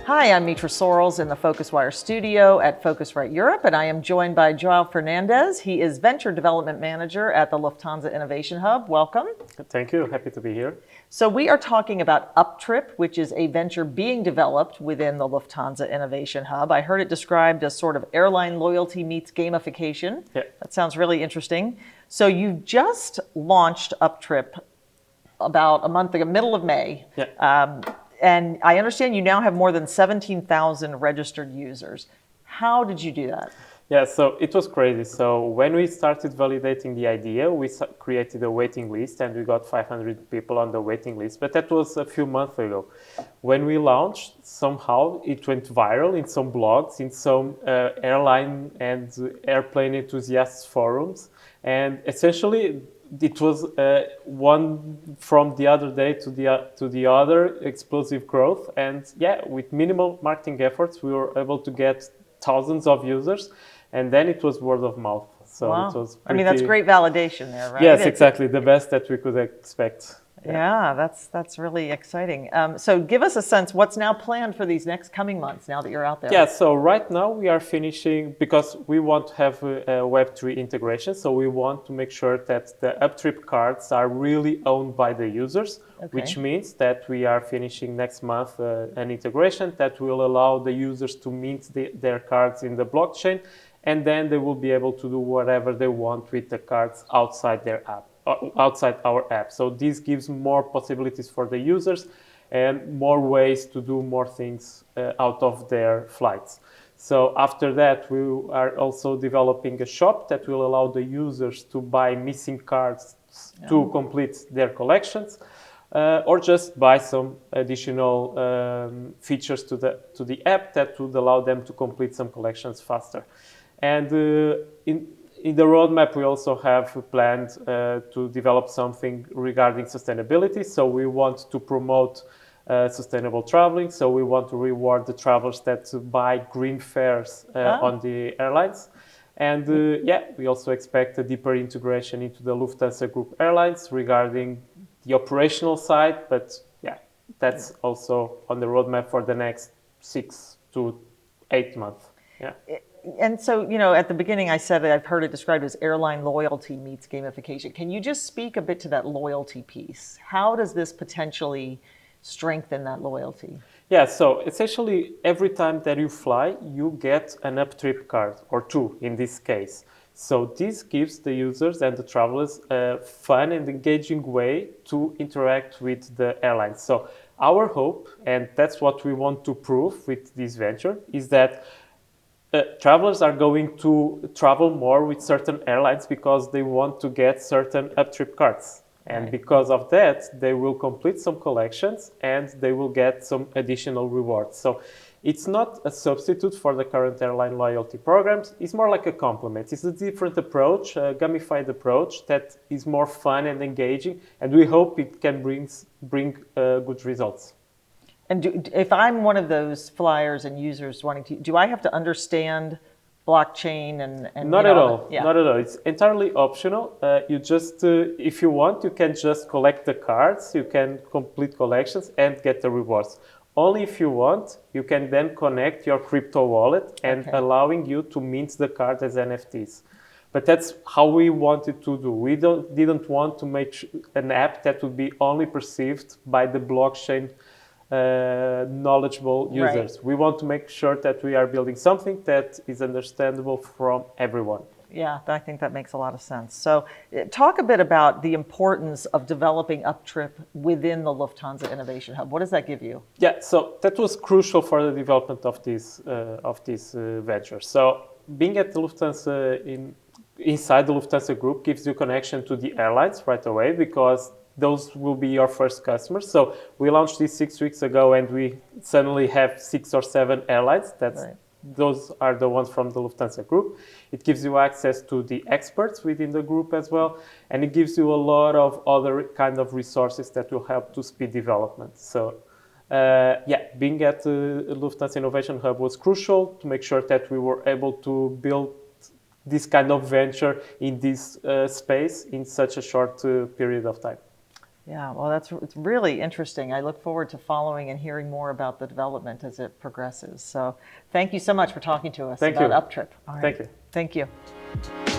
Hi, I'm Mitra Sorrells in the PhocusWire studio at Phocuswright Europe, and I am joined by Joao Fernandes. He is Venture Development Manager at the Lufthansa Innovation Hub. Welcome. Thank you. Happy to be here. So we are talking about Uptrip, which is a venture being developed within the Lufthansa Innovation Hub. I heard it described as sort of airline loyalty meets gamification. Yeah. That sounds really interesting. So you just launched Uptrip about a month ago, middle of May. Yeah. And I understand you now have more than 17,000 registered users. How did you do that? Yeah, so it was crazy. So when we started validating the idea, we created a waiting list and we got 500 people on the waiting list. But that was a few months ago. When we launched, somehow it went viral in some blogs, in some airline and airplane enthusiasts forums. And essentially, it was one from the other day to the other explosive growth, and yeah, with minimal marketing efforts, we were able to get thousands of users, and then it was word of mouth. So wow. It was pretty, I mean, that's great validation there, right? Yes, exactly, the best that we could expect. Yeah, that's really exciting. So give us a sense, what's now planned for these next coming months now that you're out there? Yeah, so right now we are finishing, because we want to have a Web3 integration, so we want to make sure that the Uptrip cards are really owned by the users, which means that we are finishing next month an integration that will allow the users to mint their cards in the blockchain, and then they will be able to do whatever they want with the cards outside their app. Outside our app. So this gives more possibilities for the users and more ways to do more things out of their flights. So after that, we are also developing a shop that will allow the users to buy missing cards to complete their collections, or just buy some additional features to the app that would allow them to complete some collections faster. And in the roadmap, we also have planned to develop something regarding sustainability. So we want to promote sustainable traveling. So we want to reward the travelers that buy green fares on the airlines. And yeah, we also expect a deeper integration into the Lufthansa Group airlines regarding the operational side. But yeah, that's also on the roadmap for the next 6 to 8 months. Yeah. And so, you know, at the beginning I said that I've heard it described as airline loyalty meets gamification. Can you just speak a bit to that loyalty piece? How does this potentially strengthen that loyalty? Yeah, so essentially every time that you fly, you get an Uptrip card, or 2 in this case. So this gives the users and the travelers a fun and engaging way to interact with the airlines. So our hope, and that's what we want to prove with this venture, is that travelers are going to travel more with certain airlines because they want to get certain Uptrip cards. And because of that, they will complete some collections and they will get some additional rewards. So it's not a substitute for the current airline loyalty programs. It's more like a complement. It's a different approach, a gamified approach that is more fun and engaging. And we hope it can bring good results. And if I'm one of those flyers and users wanting to, do I have to understand blockchain and not at all. Yeah. Not at all. It's entirely optional. You just, if you want, you can just collect the cards. You can complete collections and get the rewards. Only if you want, you can then connect your crypto wallet and allowing you to mint the card as NFTs. But that's how we wanted to do. We didn't want to make an app that would be only perceived by the blockchain knowledgeable users. Right. We want to make sure that we are building something that is understandable from everyone. Yeah, I think that makes a lot of sense. So talk a bit about the importance of developing Uptrip within the Lufthansa Innovation Hub. What does that give you? Yeah, so that was crucial for the development of this venture. So being at the Lufthansa inside the Lufthansa Group gives you connection to the airlines right away, because those will be your first customers. So we launched this 6 weeks ago and we suddenly have 6 or 7 airlines. Those are the ones from the Lufthansa Group. It gives you access to the experts within the group as well. And it gives you a lot of other kind of resources that will help to speed development. So yeah, being at the Lufthansa Innovation Hub was crucial to make sure that we were able to build this kind of venture in this space in such a short period of time. Yeah, well, it's really interesting. I look forward to following and hearing more about the development as it progresses. So thank you so much for talking to us Thank about you. Uptrip. All right. Thank you. Thank you.